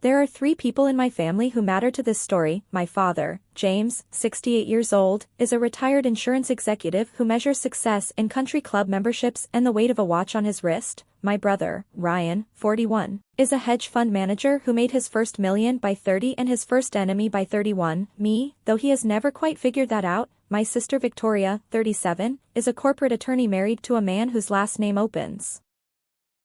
There are 3 people in my family who matter to this story. My father, James, 68 years old, is a retired insurance executive who measures success in country club memberships and the weight of a watch on his wrist. My brother, Ryan, 41, is a hedge fund manager who made his first million by 30 and his first enemy by 31. Me, though he has never quite figured that out. My sister Victoria, 37, is a corporate attorney married to a man whose last name opens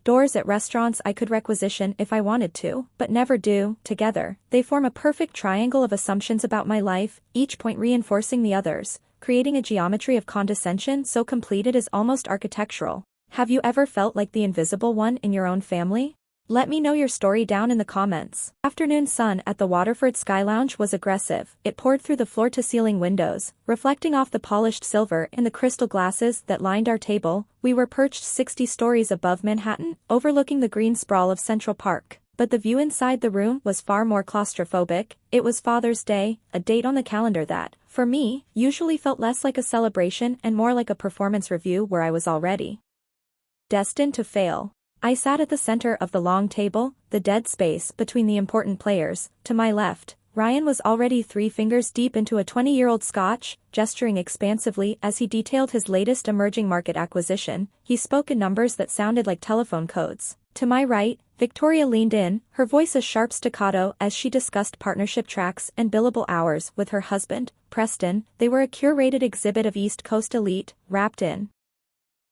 doors at restaurants I could requisition if I wanted to, but never do. Together, they form a perfect triangle of assumptions about my life, each point reinforcing the others, creating a geometry of condescension so complete it is almost architectural. Have you ever felt like the invisible one in your own family? Let me know your story down in the comments. Afternoon sun at the Waterford Sky Lounge was aggressive. It poured through the floor-to-ceiling windows, reflecting off the polished silver in the crystal glasses that lined our table. We were perched 60 stories above Manhattan, overlooking the green sprawl of Central Park. But the view inside the room was far more claustrophobic. It was Father's Day, a date on the calendar that, for me, usually felt less like a celebration and more like a performance review where I was already destined to fail. I sat at the center of the long table, the dead space between the important players. To my left, Ryan was already 3 fingers deep into a 20-year-old scotch, gesturing expansively as he detailed his latest emerging market acquisition. He spoke in numbers that sounded like telephone codes. To my right, Victoria leaned in, her voice a sharp staccato as she discussed partnership tracks and billable hours with her husband, Preston. They were a curated exhibit of East Coast elite, wrapped in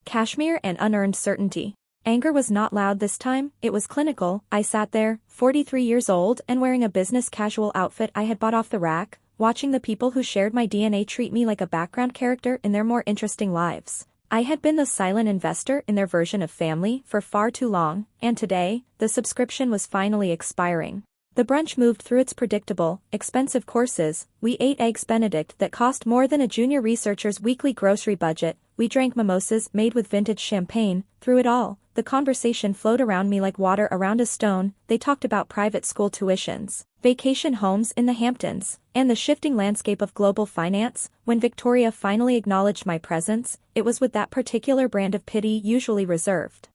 cashmere and unearned certainty. Anger was not loud this time, it was clinical. I sat there, 43 years old and wearing a business casual outfit I had bought off the rack, watching the people who shared my DNA treat me like a background character in their more interesting lives. I had been the silent investor in their version of family for far too long, and today, the subscription was finally expiring. The brunch moved through its predictable, expensive courses. We ate Eggs Benedict that cost more than a junior researcher's weekly grocery budget. We drank mimosas made with vintage champagne. Through it all, the conversation flowed around me like water around a stone. They talked about private school tuitions, vacation homes in the Hamptons, and the shifting landscape of global finance. When Victoria finally acknowledged my presence, it was with that particular brand of pity usually reserved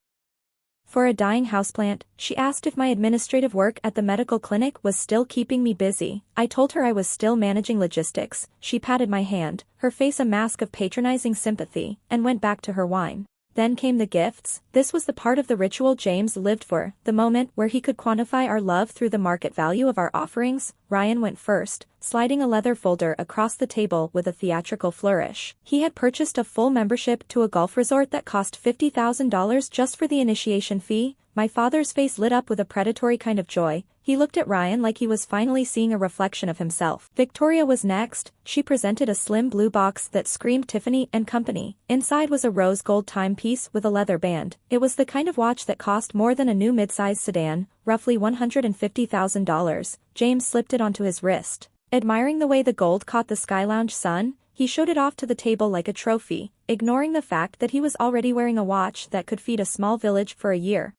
for a dying houseplant. She asked if my administrative work at the medical clinic was still keeping me busy. I told her I was still managing logistics. She patted my hand, her face a mask of patronizing sympathy, and went back to her wine. Then came the gifts. This was the part of the ritual James lived for, the moment where he could quantify our love through the market value of our offerings. Ryan went first, sliding a leather folder across the table with a theatrical flourish. He had purchased a full membership to a golf resort that cost $50,000 just for the initiation fee. My father's face lit up with a predatory kind of joy. He looked at Ryan like he was finally seeing a reflection of himself. Victoria was next. She presented a slim blue box that screamed Tiffany and Company. Inside was a rose gold timepiece with a leather band. It was the kind of watch that cost more than a new midsize sedan, roughly $150,000. James slipped it onto his wrist. Admiring the way the gold caught the Sky Lounge sun, he showed it off to the table like a trophy, ignoring the fact that he was already wearing a watch that could feed a small village for a year.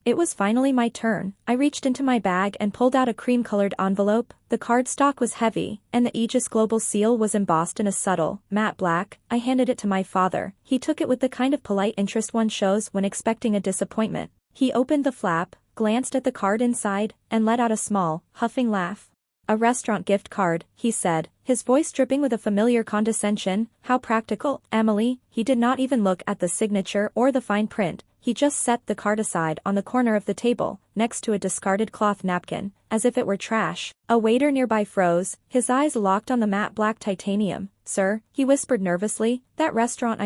It was finally my turn. I reached into my bag and pulled out a cream-colored envelope. The cardstock was heavy, and the Aegis global seal was embossed in a subtle, matte black. I handed it to my father. He took it with the kind of polite interest one shows when expecting a disappointment. He opened the flap, glanced at the card inside, and let out a small, huffing laugh. "A restaurant gift card," he said, his voice dripping with a familiar condescension. "How practical, Emily." He did not even look at the signature or the fine print. He just set the card aside on the corner of the table, next to a discarded cloth napkin, as if it were trash. A waiter nearby froze, his eyes locked on the matte black titanium. "Sir," he whispered nervously, "that restaurant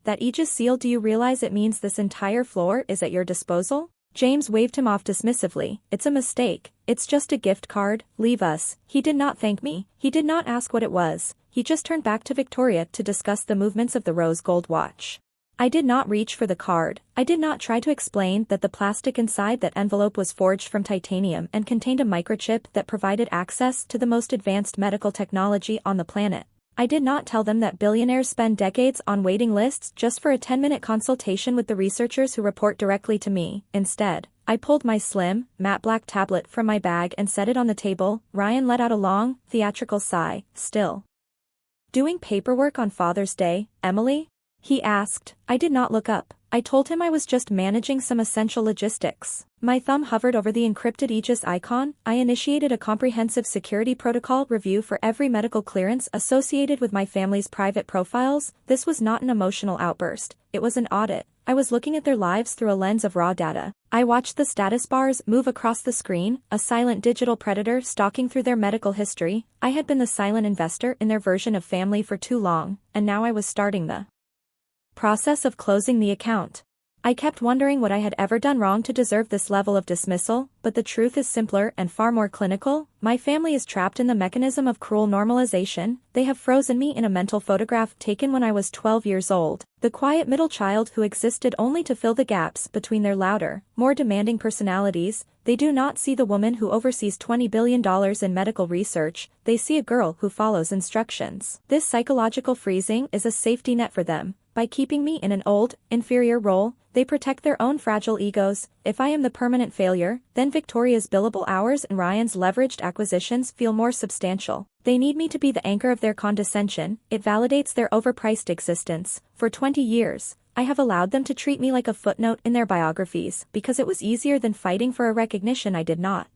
that Aegis seal, do you realize it means this entire floor is at your disposal?" James waved him off dismissively. "It's a mistake. It's just a gift card. Leave us." He did not thank me. He did not ask what it was. He just turned back to Victoria to discuss the movements of the rose gold watch. I did not reach for the card. I did not try to explain that the plastic inside that envelope was forged from titanium and contained a microchip that provided access to the most advanced medical technology on the planet. I did not tell them that billionaires spend decades on waiting lists just for a 10-minute consultation with the researchers who report directly to me. Instead, I pulled my slim, matte black tablet from my bag and set it on the table. Ryan let out a long, theatrical sigh. "Still doing paperwork on Father's Day, Emily?" He asked. I did not look up. I told him I was just managing some essential logistics. My thumb hovered over the encrypted Aegis icon. I initiated a comprehensive security protocol review for every medical clearance associated with my family's private profiles. This was not an emotional outburst. It was an audit. I was looking at their lives through a lens of raw data. I watched the status bars move across the screen, a silent digital predator stalking through their medical history. I had been the silent investor in their version of family for too long, and now I was starting the process of closing the account. I kept wondering what I had ever done wrong to deserve this level of dismissal, but the truth is simpler and far more clinical. My family is trapped in the mechanism of cruel normalization. They have frozen me in a mental photograph taken when I was 12 years old, the quiet middle child who existed only to fill the gaps between their louder, more demanding personalities. They do not see the woman who oversees $20 billion in medical research. They see a girl who follows instructions. This psychological freezing is a safety net for them. By keeping me in an old, inferior role, they protect their own fragile egos. If I am the permanent failure, then Victoria's billable hours and Ryan's leveraged acquisitions feel more substantial. They need me to be the anchor of their condescension. It validates their overpriced existence. For 20 years, I have allowed them to treat me like a footnote in their biographies because it was easier than fighting for a recognition I did not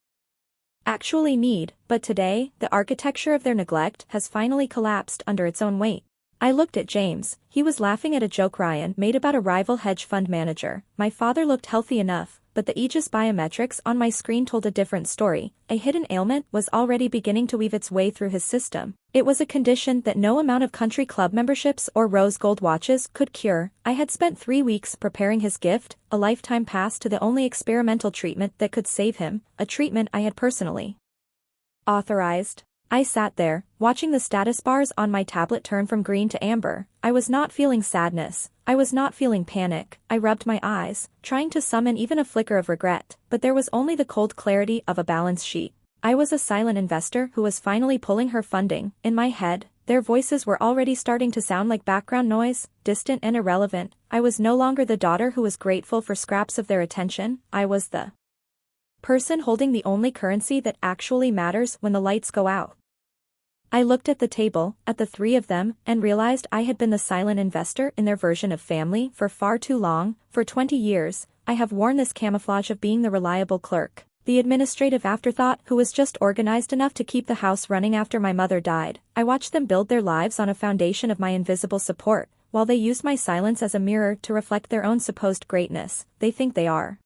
actually need. But today, the architecture of their neglect has finally collapsed under its own weight. I looked at James. He was laughing at a joke Ryan made about a rival hedge fund manager. My father looked healthy enough, but the Aegis biometrics on my screen told a different story. A hidden ailment was already beginning to weave its way through his system. It was a condition that no amount of country club memberships or rose gold watches could cure. I had spent 3 weeks preparing his gift, a lifetime pass to the only experimental treatment that could save him, a treatment I had personally authorized. I sat there, watching the status bars on my tablet turn from green to amber. I was not feeling sadness. I was not feeling panic. I rubbed my eyes, trying to summon even a flicker of regret, but there was only the cold clarity of a balance sheet. I was a silent investor who was finally pulling her funding. In my head, their voices were already starting to sound like background noise, distant and irrelevant. I was no longer the daughter who was grateful for scraps of their attention. I was the person holding the only currency that actually matters when the lights go out. I looked at the table, at the three of them, and realized I had been the silent investor in their version of family for far too long. For 20 years, I have worn this camouflage of being the reliable clerk, the administrative afterthought who was just organized enough to keep the house running after my mother died. I watched them build their lives on a foundation of my invisible support, while they used my silence as a mirror to reflect their own supposed greatness. They think they are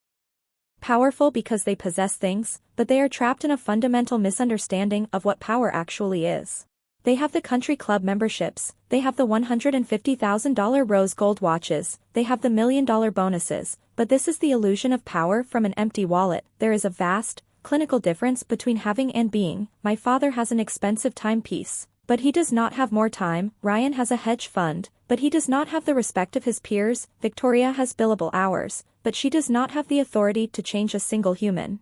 powerful because they possess things, but they are trapped in a fundamental misunderstanding of what power actually is. They have the country club memberships, they have the $150,000 rose gold watches, they have the $1 million bonuses, but this is the illusion of power from an empty wallet. There is a vast, clinical difference between having and being. My father has an expensive timepiece, but he does not have more time. Ryan has a hedge fund, but he does not have the respect of his peers. Victoria has billable hours, but she does not have the authority to change a single human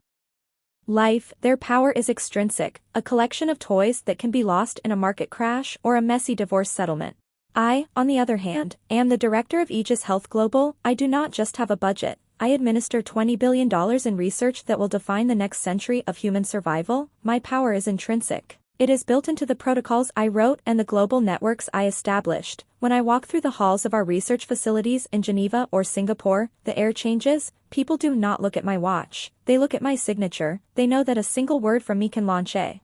life. Their power is extrinsic, a collection of toys that can be lost in a market crash or a messy divorce settlement. I, on the other hand, am the director of Aegis Health Global. I do not just have a budget. I administer $20 billion in research that will define the next century of human survival. My power is intrinsic. It is built into the protocols I wrote and the global networks I established. When I walk through the halls of our research facilities in Geneva or Singapore, the air changes. People do not look at my watch. They look at my signature. They know that a single word from me can launch a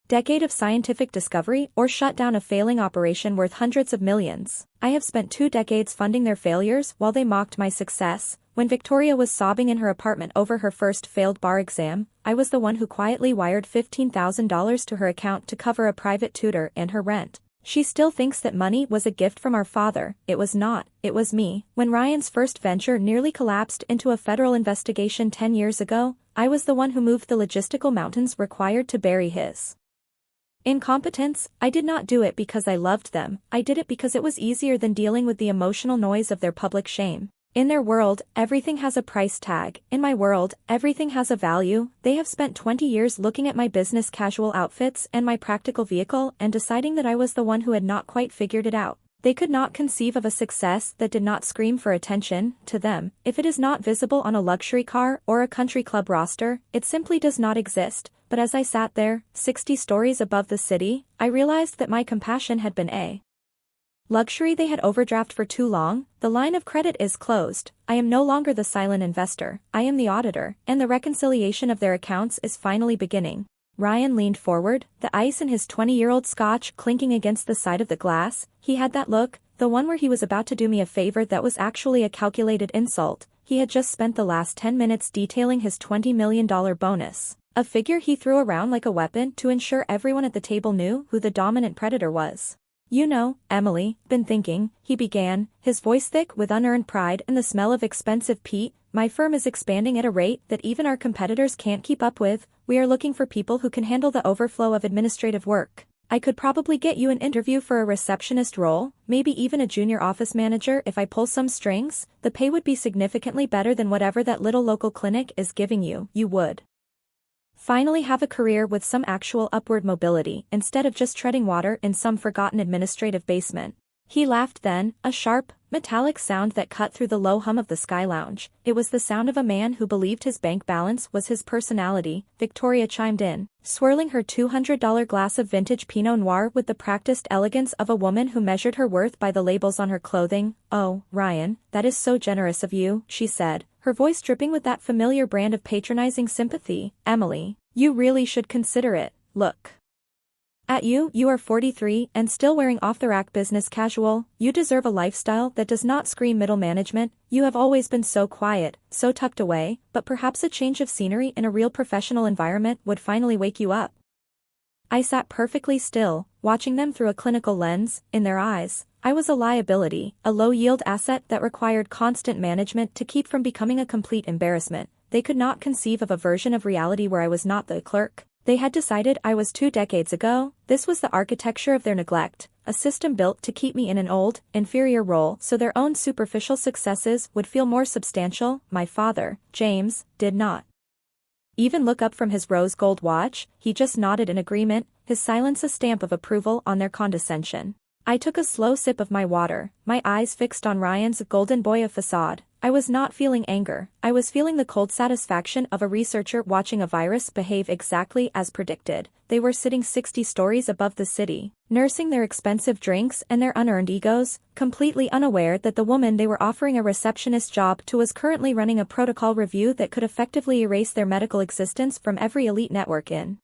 decade of scientific discovery or shut down a failing operation worth hundreds of millions. I have spent 2 decades funding their failures while they mocked my success. When Victoria was sobbing in her apartment over her first failed bar exam, I was the one who quietly wired $15,000 to her account to cover a private tutor and her rent. She still thinks that money was a gift from our father. It was not, it was me. When Ryan's first venture nearly collapsed into a federal investigation 10 years ago, I was the one who moved the logistical mountains required to bury his incompetence. I did not do it because I loved them. I did it because it was easier than dealing with the emotional noise of their public shame. In their world, everything has a price tag. In my world, everything has a value. They have spent 20 years looking at my business casual outfits and my practical vehicle and deciding that I was the one who had not quite figured it out. They could not conceive of a success that did not scream for attention. To them, if it is not visible on a luxury car or a country club roster, it simply does not exist. But as I sat there, 60 stories above the city, I realized that my compassion had been a Luxury they had overdraft for too long, the line of credit is closed, I am no longer the silent investor, I am the auditor, and the reconciliation of their accounts is finally beginning. Ryan leaned forward, the ice in his 20-year-old scotch clinking against the side of the glass. He had that look, the one where he was about to do me a favor that was actually a calculated insult. He had just spent the last 10 minutes detailing his $20 million bonus, a figure he threw around like a weapon to ensure everyone at the table knew who the dominant predator was. You know, Emily, been thinking, he began, his voice thick with unearned pride and the smell of expensive peat, my firm is expanding at a rate that even our competitors can't keep up with. We are looking for people who can handle the overflow of administrative work. I could probably get you an interview for a receptionist role, maybe even a junior office manager if I pull some strings. The pay would be significantly better than whatever that little local clinic is giving you. You would finally have a career with some actual upward mobility instead of just treading water in some forgotten administrative basement. He laughed then, a sharp, metallic sound that cut through the low hum of the Sky Lounge. It was the sound of a man who believed his bank balance was his personality. Victoria chimed in, swirling her $200 glass of vintage Pinot Noir with the practiced elegance of a woman who measured her worth by the labels on her clothing. Oh, Ryan, that is so generous of you, she said, her voice dripping with that familiar brand of patronizing sympathy. Emily, you really should consider it. Look at you, you are 43 and still wearing off-the-rack business casual. You deserve a lifestyle that does not scream middle management. You have always been so quiet, so tucked away, but perhaps a change of scenery in a real professional environment would finally wake you up. I sat perfectly still, watching them through a clinical lens. In their eyes, I was a liability, a low-yield asset that required constant management to keep from becoming a complete embarrassment. They could not conceive of a version of reality where I was not the clerk they had decided I was 2 decades ago. This was the architecture of their neglect, a system built to keep me in an old, inferior role so their own superficial successes would feel more substantial. My father, James, did not even look up from his rose gold watch. He just nodded in agreement, his silence a stamp of approval on their condescension. I took a slow sip of my water, my eyes fixed on Ryan's golden boy of facade. I was not feeling anger, I was feeling the cold satisfaction of a researcher watching a virus behave exactly as predicted. They were sitting 60 stories above the city, nursing their expensive drinks and their unearned egos, completely unaware that the woman they were offering a receptionist job to was currently running a protocol review that could effectively erase their medical existence from every elite network in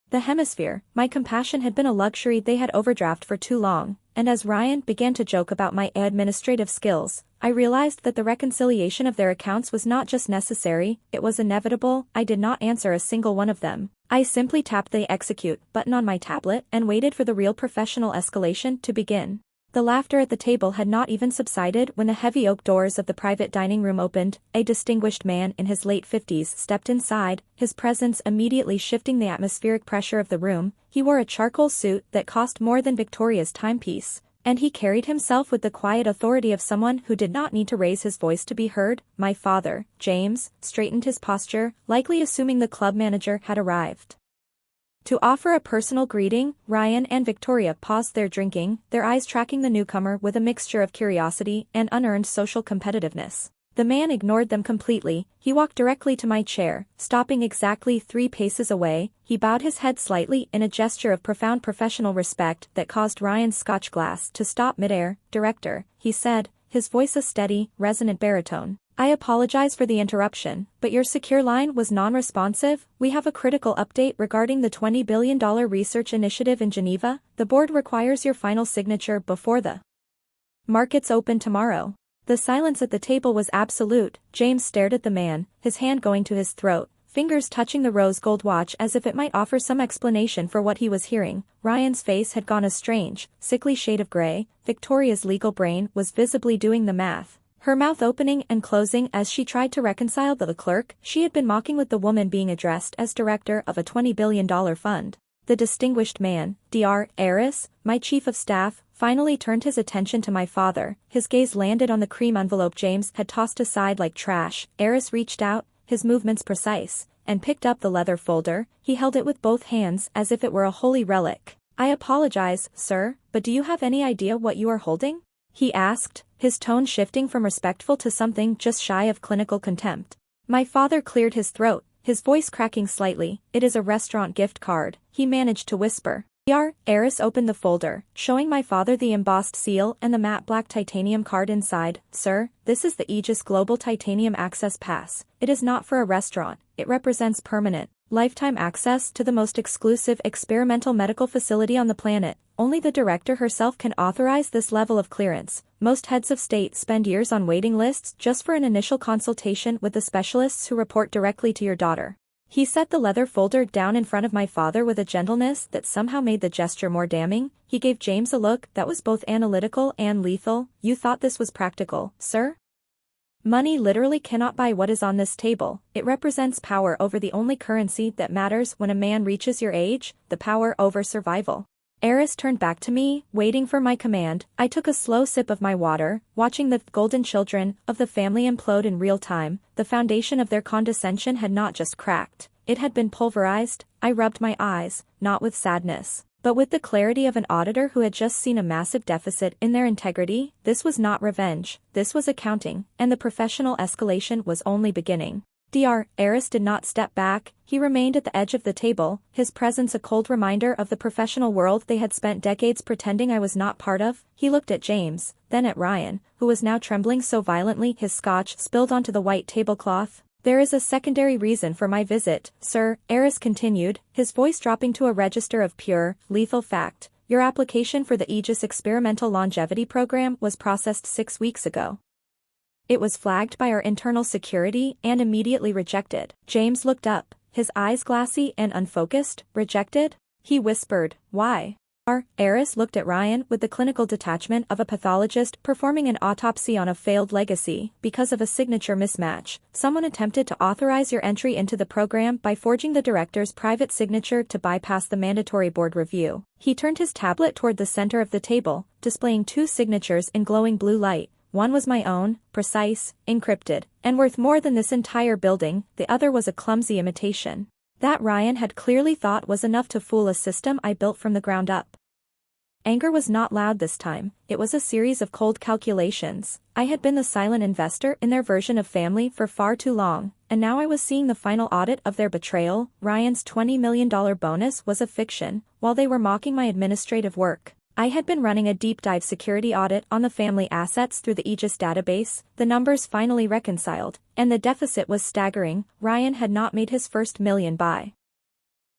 the hemisphere. My compassion had been a luxury they had overdraft for too long, and as Ryan began to joke about my administrative skills, I realized that the reconciliation of their accounts was not just necessary, it was inevitable. I did not answer a single one of them. I simply tapped the execute button on my tablet and waited for the real professional escalation to begin. The laughter at the table had not even subsided when the heavy oak doors of the private dining room opened. A distinguished man in his late 50s stepped inside, his presence immediately shifting the atmospheric pressure of the room. He wore a charcoal suit that cost more than Victoria's timepiece, and he carried himself with the quiet authority of someone who did not need to raise his voice to be heard. My father, James, straightened his posture, likely assuming the club manager had arrived to offer a personal greeting. Ryan and Victoria paused their drinking, their eyes tracking the newcomer with a mixture of curiosity and unearned social competitiveness. The man ignored them completely. He walked directly to my chair, stopping exactly 3 paces away. He bowed his head slightly in a gesture of profound professional respect that caused Ryan's scotch glass to stop midair. Director, he said, his voice a steady, resonant baritone. I apologize for the interruption, but your secure line was non-responsive. We have a critical update regarding the $20 billion research initiative in Geneva. The board requires your final signature before the markets open tomorrow. The silence at the table was absolute. James stared at the man, his hand going to his throat, fingers touching the rose gold watch as if it might offer some explanation for what he was hearing. Ryan's face had gone a strange, sickly shade of gray. Victoria's legal brain was visibly doing the math, her mouth opening and closing as she tried to reconcile the clerk she had been mocking with the woman being addressed as director of a $20 billion fund. The distinguished man, Dr. Aegis, my chief of staff, finally turned his attention to my father. His gaze landed on the cream envelope James had tossed aside like trash. Aegis reached out, his movements precise, and picked up the leather folder. He held it with both hands as if it were a holy relic. I apologize, sir, but do you have any idea what you are holding? He asked, his tone shifting from respectful to something just shy of clinical contempt. My father cleared his throat, his voice cracking slightly. It is a restaurant gift card, he managed to whisper. Eris opened the folder, showing my father the embossed seal and the matte black titanium card inside. Sir, this is the Aegis Global Titanium Access Pass. It is not for a restaurant. It represents permanent, lifetime access to the most exclusive experimental medical facility on the planet. Only the director herself can authorize this level of clearance. Most heads of state spend years on waiting lists just for an initial consultation with the specialists who report directly to your daughter. He set the leather folder down in front of my father with a gentleness that somehow made the gesture more damning. He gave James a look that was both analytical and lethal. You thought this was practical, sir? Money literally cannot buy what is on this table. It represents power over the only currency that matters when a man reaches your age, the power over survival. Eris turned back to me, waiting for my command. I took a slow sip of my water, watching the golden children of the family implode in real time. The foundation of their condescension had not just cracked, it had been pulverized. I rubbed my eyes, not with sadness, but with the clarity of an auditor who had just seen a massive deficit in their integrity. This was not revenge, this was accounting, and the professional escalation was only beginning. Eris did not step back, he remained at the edge of the table, his presence a cold reminder of the professional world they had spent decades pretending I was not part of. He looked at James, then at Ryan, who was now trembling so violently his scotch spilled onto the white tablecloth. There is a secondary reason for my visit, sir, Eris continued, his voice dropping to a register of pure, lethal fact. Your application for the Aegis Experimental Longevity Program was processed 6 weeks ago. It was flagged by our internal security and immediately rejected. James looked up, his eyes glassy and unfocused. Rejected? He whispered, why? Eris looked at Ryan with the clinical detachment of a pathologist performing an autopsy on a failed legacy. Because of a signature mismatch, someone attempted to authorize your entry into the program by forging the director's private signature to bypass the mandatory board review. He turned his tablet toward the center of the table, displaying 2 signatures in glowing blue light. One was my own, precise, encrypted, and worth more than this entire building. The other was a clumsy imitation. That Ryan had clearly thought was enough to fool a system I built from the ground up. Anger was not loud this time, it was a series of cold calculations. I had been the silent investor in their version of family for far too long, and now I was seeing the final audit of their betrayal. Ryan's $20 million bonus was a fiction, while they were mocking my administrative work. I had been running a deep dive security audit on the family assets through the Aegis database. The numbers finally reconciled, and the deficit was staggering. Ryan had not made his first million by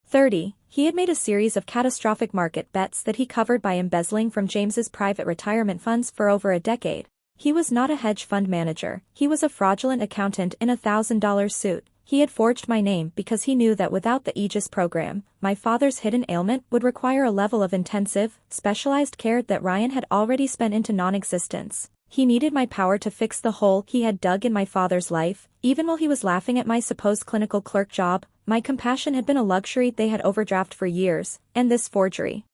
30. He had made a series of catastrophic market bets that he covered by embezzling from James's private retirement funds for over a decade. He was not a hedge fund manager, he was a fraudulent accountant in a $1,000 suit. He had forged my name because he knew that without the Aegis program, my father's hidden ailment would require a level of intensive, specialized care that Ryan had already spent into non-existence. He needed my power to fix the hole he had dug in my father's life. Even while he was laughing at my supposed clinical clerk job, my compassion had been a luxury they had overdrafted for years, and this forgery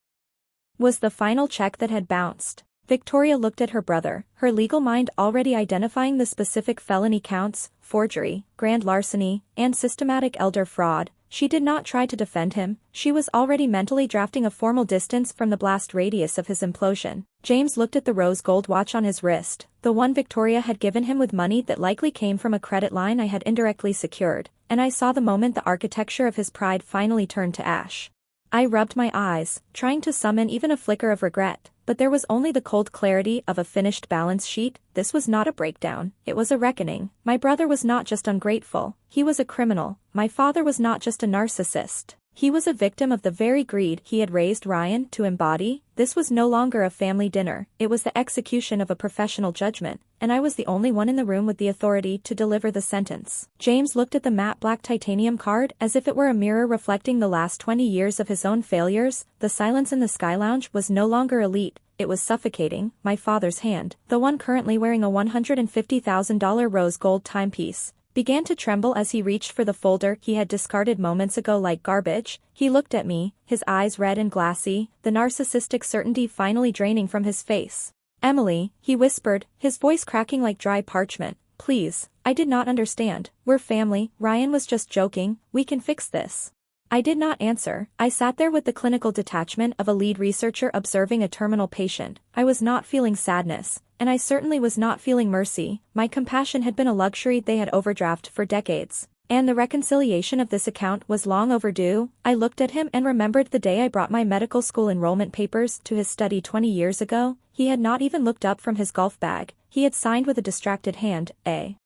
was the final check that had bounced. Victoria looked at her brother, her legal mind already identifying the specific felony counts: forgery, grand larceny, and systematic elder fraud. She did not try to defend him, she was already mentally drafting a formal distance from the blast radius of his implosion. James looked at the rose gold watch on his wrist, the one Victoria had given him with money that likely came from a credit line I had indirectly secured, and I saw the moment the architecture of his pride finally turned to ash. I rubbed my eyes, trying to summon even a flicker of regret, but there was only the cold clarity of a finished balance sheet. This was not a breakdown, it was a reckoning. My brother was not just ungrateful, he was a criminal. My father was not just a narcissist, he was a victim of the very greed he had raised Ryan to embody. This was no longer a family dinner, it was the execution of a professional judgment, and I was the only one in the room with the authority to deliver the sentence. James looked at the matte black titanium card as if it were a mirror reflecting the last 20 years of his own failures. The silence in the Sky Lounge was no longer elite, it was suffocating. My father's hand, the one currently wearing a $150,000 rose gold timepiece, began to tremble as he reached for the folder he had discarded moments ago like garbage. He looked at me, his eyes red and glassy, the narcissistic certainty finally draining from his face. Emily, he whispered, his voice cracking like dry parchment. Please, I did not understand. We're family, Ryan was just joking, we can fix this. I did not answer. I sat there with the clinical detachment of a lead researcher observing a terminal patient. I was not feeling sadness, and I certainly was not feeling mercy. My compassion had been a luxury they had overdrafted for decades. And the reconciliation of this account was long overdue. I looked at him and remembered the day I brought my medical school enrollment papers to his study 20 years ago. He had not even looked up from his golf bag. He had signed with a distracted hand, a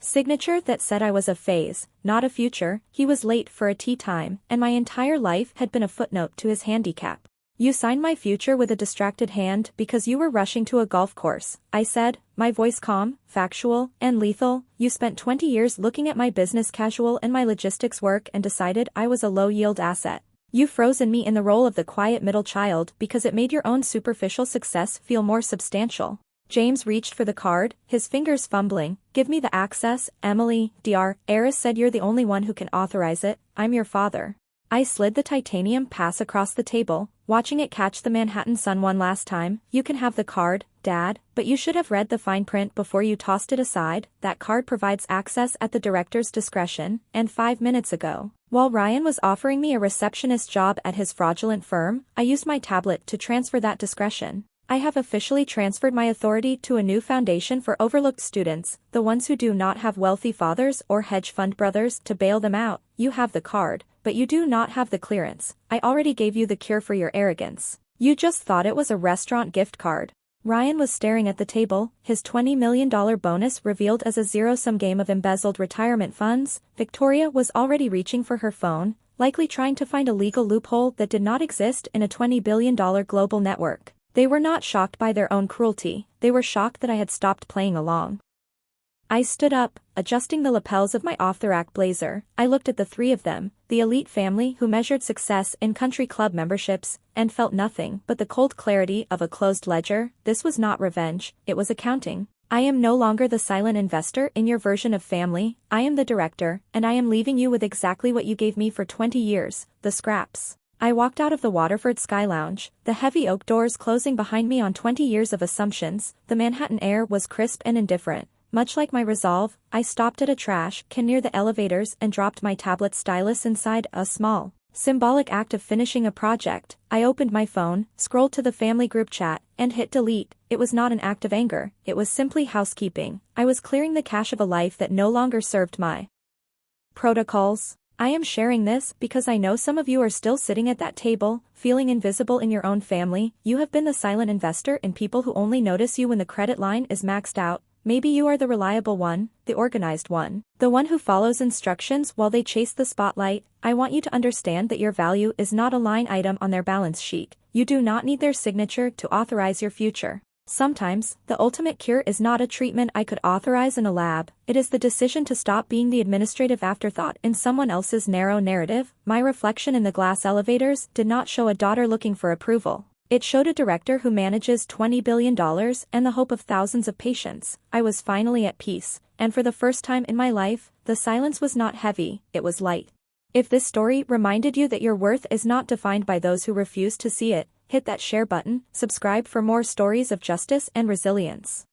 signature that said I was a phase, not a future. He was late for a tea time, and my entire life had been a footnote to his handicap. You signed my future with a distracted hand because you were rushing to a golf course, I said, my voice calm, factual, and lethal. You spent 20 years looking at my business casual and my logistics work and decided I was a low-yield asset. You've frozen me in the role of the quiet middle child because it made your own superficial success feel more substantial. James reached for the card, his fingers fumbling. Give me the access, Emily, Dr. Aegis said you're the only one who can authorize it. I'm your father. I slid the titanium pass across the table, watching it catch the Manhattan sun one last time. You can have the card, Dad, but you should have read the fine print before you tossed it aside. That card provides access at the director's discretion, and 5 minutes ago, while Ryan was offering me a receptionist job at his fraudulent firm, I used my tablet to transfer that discretion. I have officially transferred my authority to a new foundation for overlooked students, the ones who do not have wealthy fathers or hedge fund brothers to bail them out. You have the card, but you do not have the clearance. I already gave you the cure for your arrogance. You just thought it was a restaurant gift card. Ryan was staring at the table, his $20 million bonus revealed as a zero-sum game of embezzled retirement funds. Victoria was already reaching for her phone, likely trying to find a legal loophole that did not exist in a $20 billion global network. They were not shocked by their own cruelty, they were shocked that I had stopped playing along. I stood up, adjusting the lapels of my off-the-rack blazer. I looked at the three of them, the elite family who measured success in country club memberships, and felt nothing but the cold clarity of a closed ledger. This was not revenge, it was accounting. I am no longer the silent investor in your version of family, I am the director, and I am leaving you with exactly what you gave me for 20 years, the scraps. I walked out of the Waterford Sky Lounge, the heavy oak doors closing behind me on 20 years of assumptions. The Manhattan air was crisp and indifferent. Much like my resolve, I stopped at a trash can near the elevators and dropped my tablet stylus inside. A small, symbolic act of finishing a project. I opened my phone, scrolled to the family group chat, and hit delete. It was not an act of anger, it was simply housekeeping. I was clearing the cache of a life that no longer served my protocols. I am sharing this because I know some of you are still sitting at that table, feeling invisible in your own family. You have been the silent investor in people who only notice you when the credit line is maxed out. Maybe you are the reliable one, the organized one, the one who follows instructions while they chase the spotlight. I want you to understand that your value is not a line item on their balance sheet. You do not need their signature to authorize your future. Sometimes, the ultimate cure is not a treatment I could authorize in a lab, it is the decision to stop being the administrative afterthought in someone else's narrow narrative. My reflection in the glass elevators did not show a daughter looking for approval. It showed a director who manages $20 billion and the hope of thousands of patients. I was finally at peace, and for the first time in my life, the silence was not heavy, it was light. If this story reminded you that your worth is not defined by those who refuse to see it, hit that share button, subscribe for more stories of justice and resilience.